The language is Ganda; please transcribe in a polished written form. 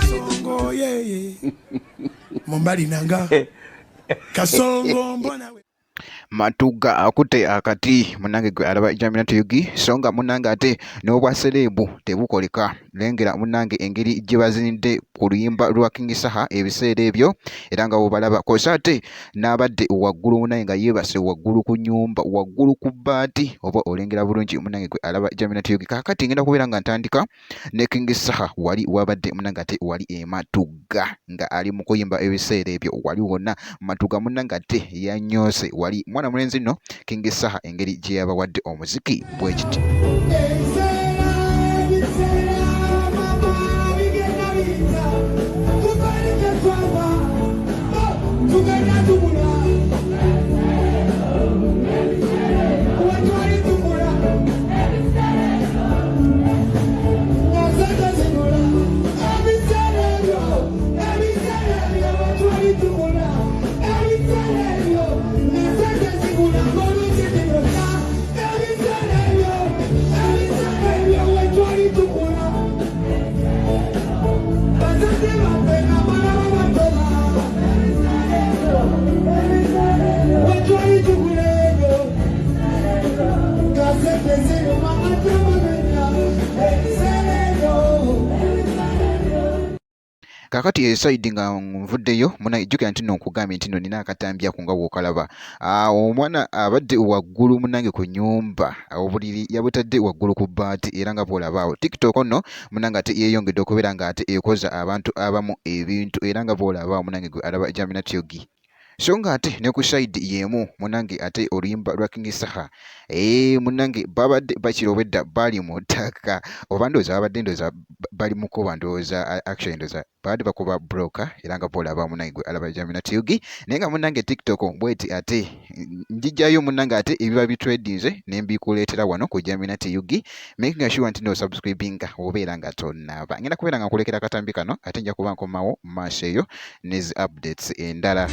Songo ye Mombali nanga Kasongo mbona we Matuga akute akati munange gwe alaba Jaminat Yugi songa munange ate n'obwaserebu tebukoleka lengera munange engeri gye bazinidde ku luyimba lwa King Saha ebiseera ebyo era nga bw'obalaba kosa ate n'abadde waggulu munange nga yeebase waggulu ku nnyumba waggulu ku bbaati oba olengera bulungi munange gwe alaba Jaminat Yugi kakati ngenda kubeera nga ntandika ne King Saha wali wabadde munange ate wali Matuga nga ali mu kuyimba ebiseera ebyo wali wonna Matuga munange ate yanyoose wali mwana mulenzi nno King Saha engeri gye yabawadde omuziki bwe kiti. Kakati esaidi nga nvuddeyo jjukira nti nno nkugambye nti nno nina akatambya ku nga bw'okalaba. Omwana abadde waggulu munange ku nnyumba obuliri yabutadde waggulu ku bbaati era nga bw'olaba awo TikTok nno munange ate yeeyongedde okubeera nga ate ekoza abantu abamu ebintu era nga bw'olaba awo munange gwe alaba Jaminat Yugi. So nga ate ne ku side y'emu munange ate oluyimba lwa King Saha munange babadde bakirobedda bali mu ttaka oba ndowooza babadde ndowooza bali mu kuba ndowooza action ndowooza babadde bakuba broker era nga bw'olaba munange gwe alaba Jaminat Yugi naye nga munange TikTok bweti ate njijjayo munange ate ebiba bitredinze ne mbikuleetera wano ku Jaminat Yugi making sure nti no subscribinga obeera nga tonnaba ngenda kubeera nga nkulekera akatambi kano ate nja kuba nkomawo mu maaso eyo n'ezi updates endala.